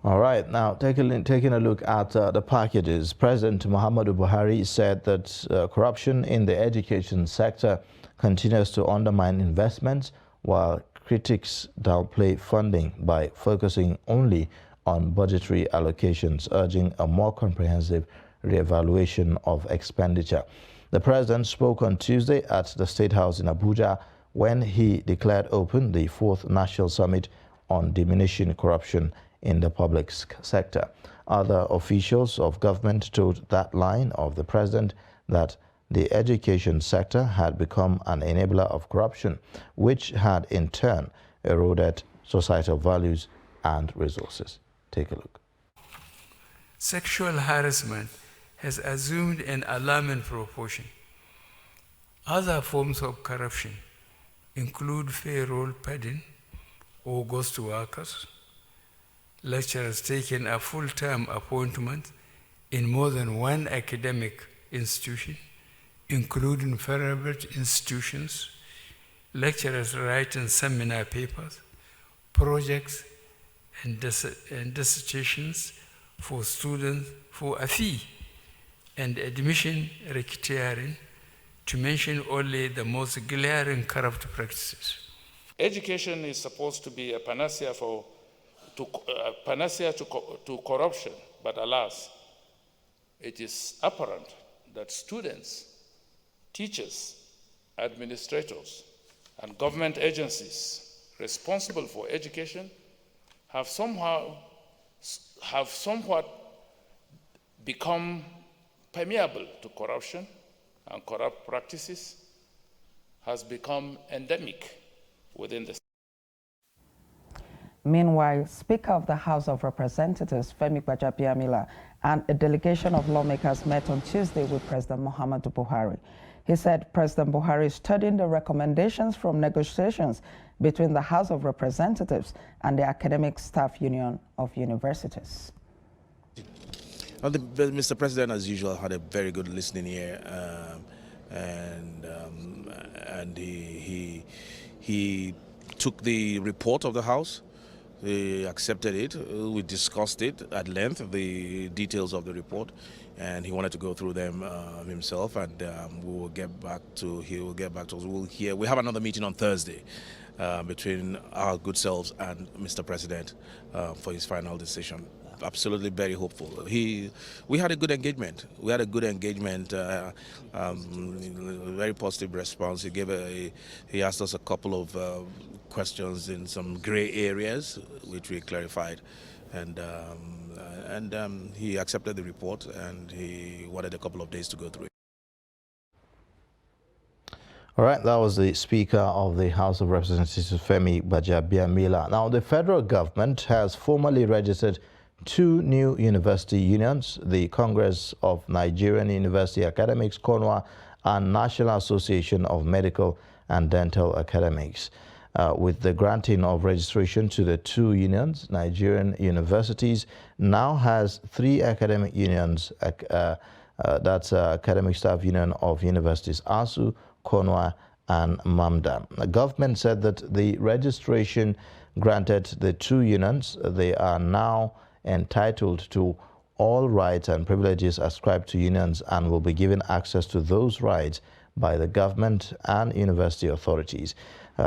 All right, now taking a look at the packages. President Muhammadu Buhari said that corruption in the education sector continues to undermine investments, while critics downplay funding by focusing only on budgetary allocations, urging a more comprehensive re-evaluation of expenditure. The president spoke on Tuesday at the State House in Abuja when he declared open the 4th National Summit on Diminishing Corruption in the public sector. Other officials of government told that line of the president that the education sector had become an enabler of corruption, which had in turn eroded societal values and resources. Take a look. Sexual harassment has assumed an alarming proportion. Other forms of corruption include payroll padding or ghost workers, lecturers taking a full-time appointment in more than one academic institution, including private institutions, lecturers writing seminar papers, projects, and dissertations for students for a fee, and admission racketeering, to mention only the most glaring corrupt practices. Education is supposed to be a panacea to corruption, but alas, it is apparent that students, teachers, administrators, and government agencies responsible for education have somewhat become permeable to corruption, and corrupt practices has become endemic within the. Meanwhile, Speaker of the House of Representatives, Femi Gbajabiamila, and a delegation of lawmakers met on Tuesday with President Muhammadu Buhari. He said President Buhari is studying the recommendations from negotiations between the House of Representatives and the Academic Staff Union of Universities. Mr. President, as usual, had a very good listening ear, and he took the report of the House. He accepted it. We discussed it at length, the details of the report, and he wanted to go through them himself. And we will get back to. He will get back to us. We have another meeting on Thursday between our good selves and Mr. President for his final decision. Absolutely very hopeful. We had a good engagement. We had a good engagement. Very positive response. He asked us a couple of questions in some gray areas, which we clarified, and he accepted the report, and he wanted a couple of days to go through it. All right, that was the Speaker of the House of Representatives, Femi Gbajabiamila. Now, the federal government has formally registered 2 new university unions, the Congress of Nigerian University Academics, CONUA, and National Association of Medical and Dental Academics. With the granting of registration to the 2 unions, Nigerian universities now has 3 academic unions, that's Academic Staff Union of Universities, ASUU, CONUA, and MAMDA. The government said that the registration granted the 2 unions, they are now entitled to all rights and privileges ascribed to unions and will be given access to those rights by the government and university authorities.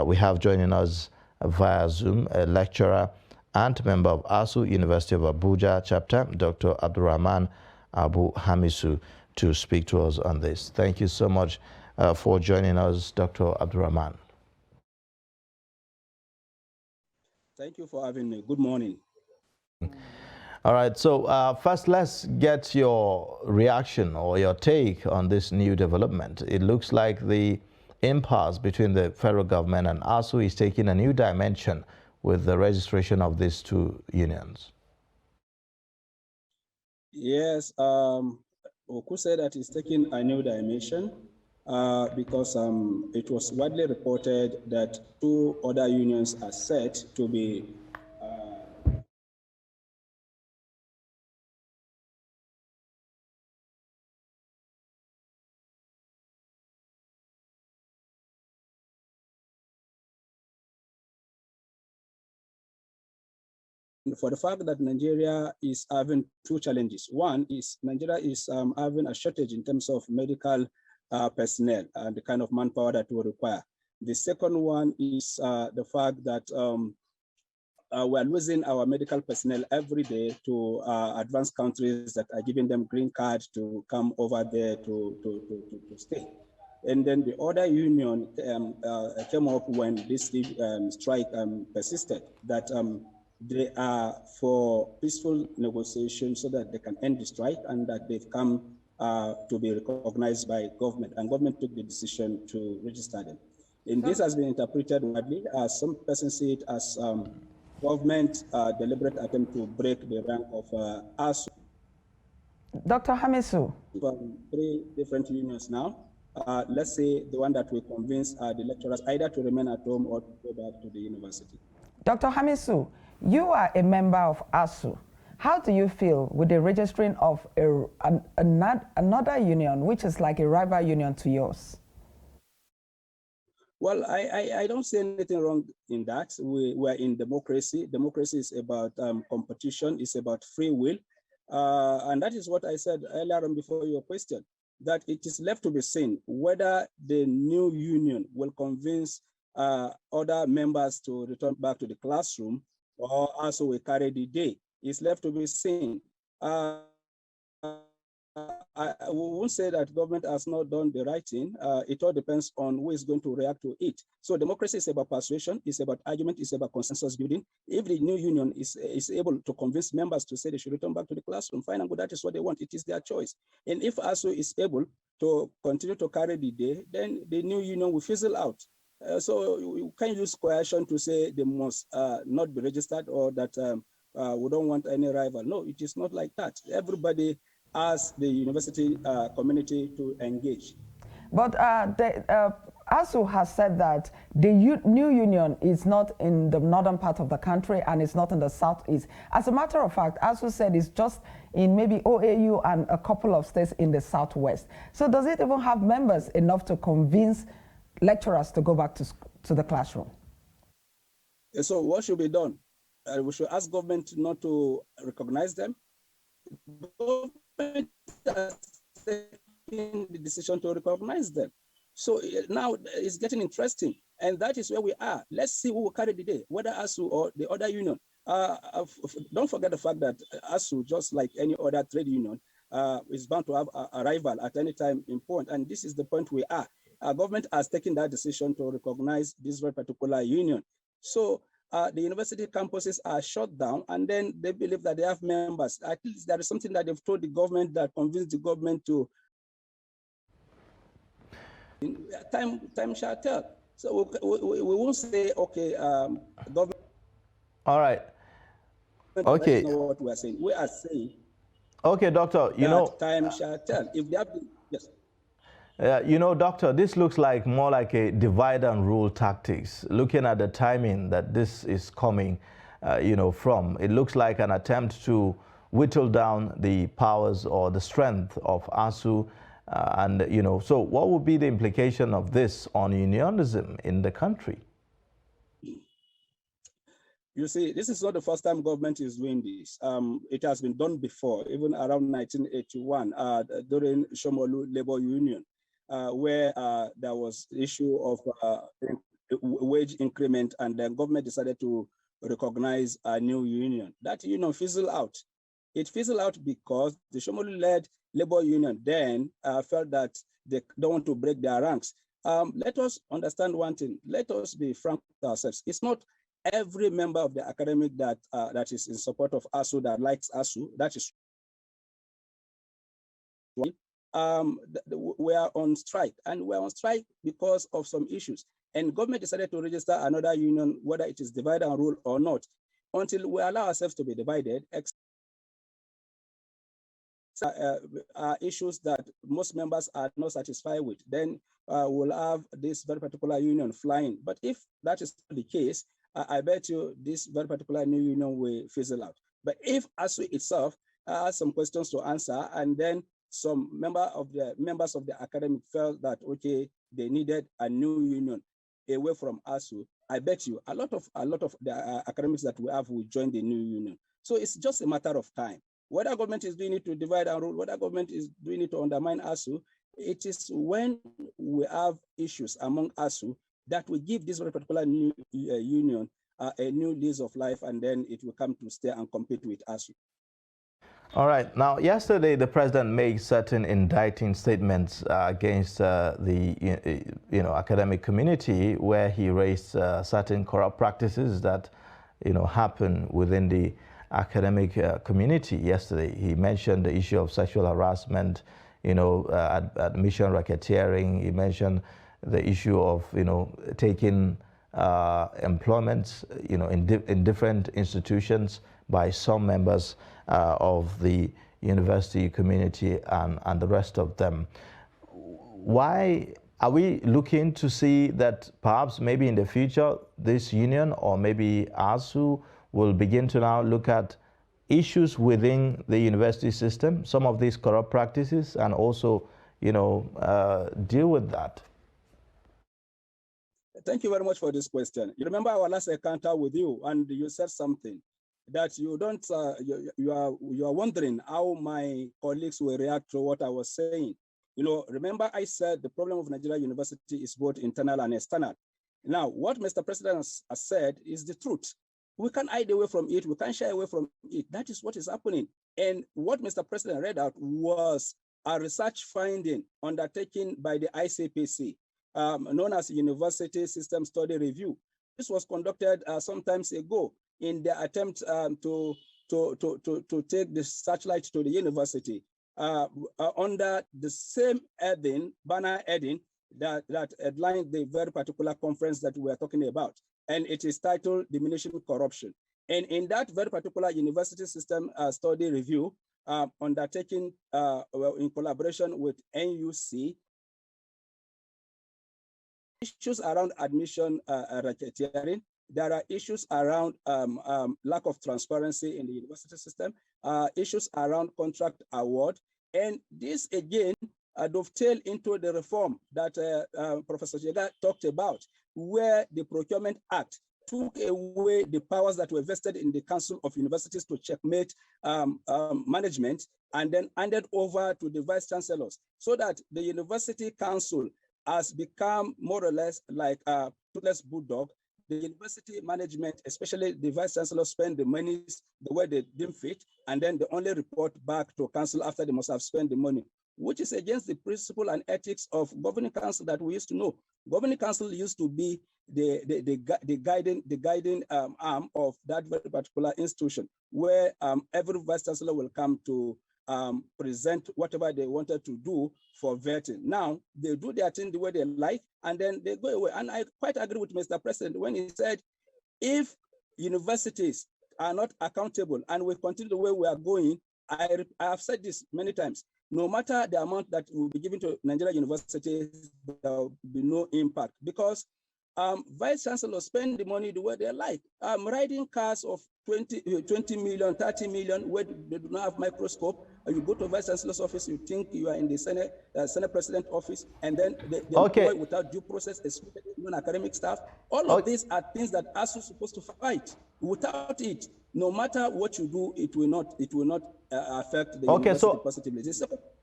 We have joining us via Zoom a lecturer and member of ASUU University of Abuja chapter, Dr. Abdurrahman Abu Hamisu, to speak to us on this. Thank you so much for joining us, Dr. Abdurrahman. Thank you for having me. Good morning. All right, so first let's get your reaction or your take on this new development. It looks like the impasse between the federal government and ASUU is taking a new dimension with the registration of these 2 unions. Yes, Oku said that it's taking a new dimension because it was widely reported that 2 other unions are set to be for the fact that Nigeria is having two challenges. One is Nigeria is having a shortage in terms of medical personnel and the kind of manpower that we require. The second one is the fact that we're losing our medical personnel every day to advanced countries that are giving them green cards to come over there to stay. And then the other union came up when this strike persisted, that they are for peaceful negotiation so that they can end the strike, and that they've come to be recognized by government, and government took the decision to register them. And this has been interpreted widely. Some persons see it as government deliberate attempt to break the rank of ASUU. Dr. Hamisu. From 3 different unions now. Let's say the one that will convince the lecturers either to remain at home or to go back to the university. Dr. Hamisu, you are a member of ASUU. How do you feel with the registering of another union, which is like a rival union to yours? Well, I don't see anything wrong in that. We're in democracy. Democracy is about competition, it's about free will. And that is what I said earlier on before your question, that it is left to be seen whether the new union will convince other members to return back to the classroom, or also will carry the day. It's left to be seen. I won't say that government has not done the right thing. It all depends on who is going to react to it. So democracy is about persuasion, it's about argument, it's about consensus building. If the new union is able to convince members to say they should return back to the classroom, fine and good, that is what they want. It is their choice. And if ASUU is able to continue to carry the day, then the new union will fizzle out. So you can't use coercion to say they must not be registered, or that we don't want any rival. No, it is not like that. Everybody as the university community to engage. But ASUU has said that the new union is not in the northern part of the country and it's not in the southeast. As a matter of fact, ASUU said it's just in maybe OAU and a couple of states in the southwest. So does it even have members enough to convince lecturers to go back to the classroom? So what should be done? We should ask government not to recognize them. Government has taken the decision to recognize them. So now it's getting interesting, and that is where we are. Let's see who will carry the day, whether ASUU or the other union. Don't forget the fact that ASUU, just like any other trade union, is bound to have a rival at any time in point, and this is the point we are. Our government has taken that decision to recognize this very particular union. So the university campuses are shut down, and then they believe that they have members. At least there is something that they've told the government that convinced the government to. Time shall tell. So we won't say, okay, government. All right. Okay. That's not what we are saying. We are saying. Okay, doctor. You know, time shall tell. If they have been, yes. You know, doctor, this looks like more like a divide and rule tactics. Looking at the timing that this is coming, from, it looks like an attempt to whittle down the powers or the strength of ASUU. So what would be the implication of this on unionism in the country? You see, this is not the first time government is doing this. It has been done before, even around 1981 during Shomolu Labor Union, where there was issue of wage increment, and the government decided to recognize a new union. That union fizzled out. It fizzled out because the Shomolu-led labor union then felt that they don't want to break their ranks. Let us understand one thing. Let us be frank with ourselves. It's not every member of the academic that is in support of ASUU that likes ASUU. That is we are on strike, and we're on strike because of some issues. And government decided to register another union, whether it is divide and rule or not, until we allow ourselves to be divided. Issues that most members are not satisfied with, then we'll have this very particular union flying. But if that is the case, I bet you this very particular new union will fizzle out. But if ASUU itself has some questions to answer, and then some members of the academic felt that, okay, they needed a new union away from ASUU, I bet you a lot of the academics that we have will join the new union. So it's just a matter of time. Whether government is doing it to divide and rule, whether government is doing it to undermine ASUU, it is when we have issues among ASUU that we give this very particular new union a new lease of life, and then it will come to stay and compete with ASUU. All right. Now, yesterday, the president made certain indicting statements against the academic community, where he raised certain corrupt practices that happen within the academic community. Yesterday, he mentioned the issue of sexual harassment, admission racketeering. He mentioned the issue of taking employment in different institutions by some members of the university community and the rest of them. Why are we looking to see that perhaps maybe in the future this union or maybe ASUU will begin to now look at issues within the university system, some of these corrupt practices, and also deal with that? Thank you very much for this question. You remember our last encounter with you, and you said something that you don't. You are wondering how my colleagues will react to what I was saying. Remember I said the problem of Nigeria University is both internal and external. Now, what Mr. President has said is the truth. We can't hide away from it. We can't shy away from it. That is what is happening. And what Mr. President read out was a research finding undertaken by the ICPC, known as University System Study Review. This was conducted some time ago in the attempt to take the searchlight to the university under the same banner heading that headlined the very particular conference that we are talking about. And it is titled Diminishing Corruption. And in that very particular University System Study Review, undertaken in collaboration with NUC, issues around admission racketeering. There are issues around lack of transparency in the university system, issues around contract award. And this again dovetail into the reform that Professor Jega talked about, where the Procurement Act took away the powers that were vested in the Council of Universities to checkmate management, and then handed over to the vice chancellors, so that the university council has become more or less like a toothless bulldog. The university management, especially the vice chancellor, spend the money the way they deem fit, and then they only report back to council after they must have spent the money, which is against the principle and ethics of governing council that we used to know. Governing council used to be the guiding arm of that very particular institution, where every vice chancellor will come to present whatever they wanted to do for vetting. Now they do their thing the way they like, and then they go away. And I quite agree with Mr. President when he said, if universities are not accountable and we continue the way we are going, I have said this many times, no matter the amount that will be given to Nigeria universities, there will be no impact, because vice chancellors spend the money the way they like. Riding cars of 20 million, 30 million, where they do not have microscope. You go to vice chancellor's office, you think you are in the Senate President office, and then they employ without due process, especially even academic staff. All of these are things that ASUU is supposed to fight. Without it, no matter what you do, it will not affect the university positively.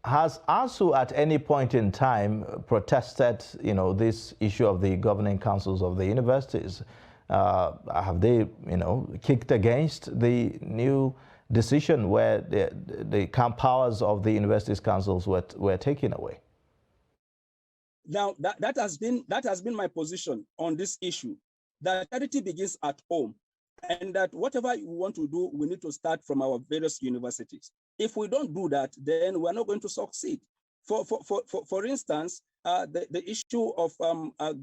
Has ASUU at any point in time protested, this issue of the governing councils of the universities? Have they, kicked against the new decision where the powers of the universities councils were taken away? Now, that has been my position on this issue, that charity begins at home, and that whatever we want to do, we need to start from our various universities. If we don't do that, then we're not going to succeed. For instance, the issue of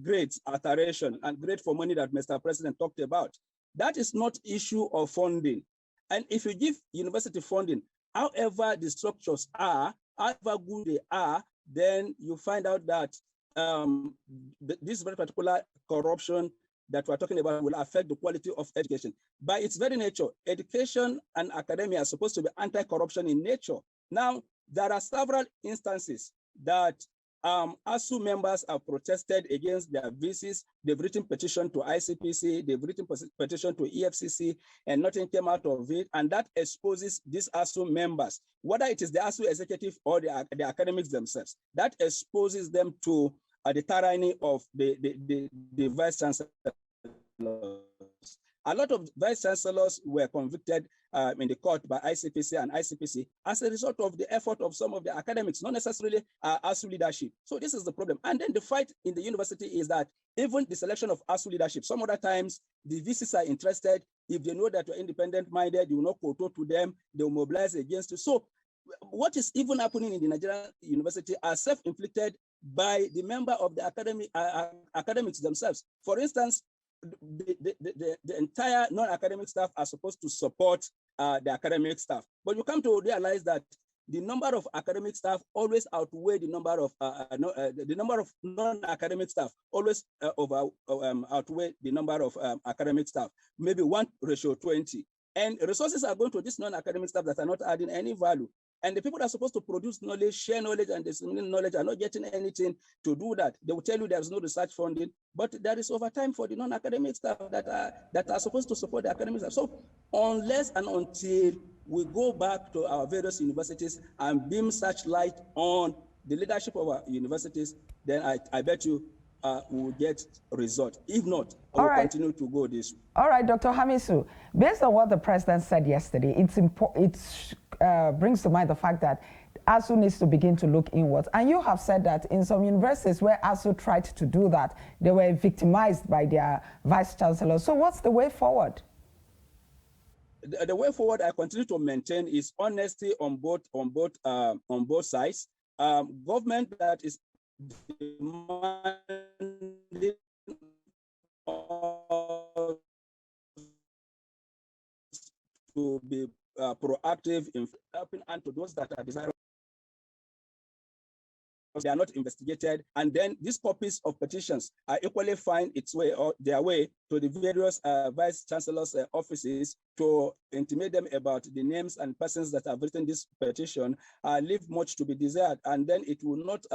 grades alteration and grade for money that Mr. President talked about, that is not issue of funding. And if you give university funding, however the structures are, however good they are, then you find out that this very particular corruption that we're talking about will affect the quality of education. By its very nature, education and academia are supposed to be anti-corruption in nature. Now, there are several instances that ASUU members have protested against their VCs. They've written petition to ICPC, they've written petition to EFCC, and nothing came out of it. And that exposes these ASUU members, whether it is the ASUU executive or the academics themselves, that exposes them to the tyranny of the vice chancellors. A lot of vice chancellors were convicted in the court by ICPC and ICPC as a result of the effort of some of the academics, not necessarily ASUU leadership. So this is the problem. And then the fight in the university is that even the selection of ASUU leadership, some other times the VCs are interested. If they know that you're independent-minded, you will not kowtow to them, they will mobilize against you. So what is even happening in the Nigerian university are self-inflicted by the member of the academics themselves. For instance, the entire non-academic staff are supposed to support the academic staff. But you come to realize that the number of academic staff always outweigh the number of non-academic staff always outweigh the number of academic staff, maybe 1:20. And resources are going to this non-academic staff that are not adding any value. And the people that are supposed to produce knowledge, share knowledge, and disseminate knowledge are not getting anything to do that. They will tell you there's no research funding, but there is overtime for the non-academic staff that are supposed to support the academic staff. So unless and until we go back to our various universities and beam such light on the leadership of our universities, then I bet you will get results. If not, I will continue to go this way. All right, Dr. Hamisu, based on what the president said yesterday, it brings to mind the fact that ASUU needs to begin to look inwards. And you have said that in some universities where ASUU tried to do that, they were victimized by their vice chancellor. So what's the way forward? The way forward, I continue to maintain, is honesty on both sides. Government that is demanding to be proactive in helping and to those that are desirous, they are not investigated, and then these copies of petitions are equally find its way or their way to the various vice chancellors' offices to intimate them about the names and persons that have written this petition, leave much to be desired, and then it will not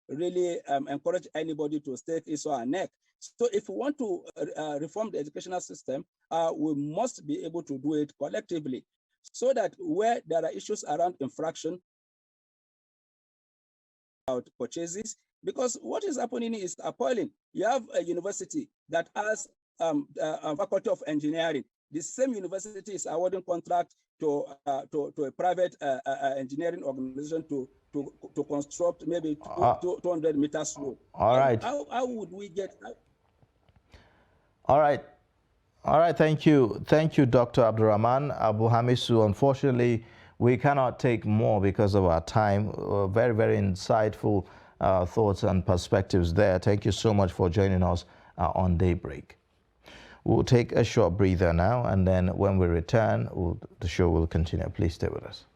really encourage anybody to stake his or her neck. So if we want to reform the educational system, we must be able to do it collectively, so that where there are issues around infraction, about purchases, because what is happening is appalling. You have a university that has a faculty of engineering. The same university is awarding contract to a private engineering organization to construct maybe 200 meters road. All right. How would we get? All right. All right. Thank you, Dr. Abdurrahman Abu Hamisu. Unfortunately, we cannot take more because of our time. Very, very insightful thoughts and perspectives there. Thank you so much for joining us on Daybreak. We'll take a short breather now, and then when we return, the show will continue. Please stay with us.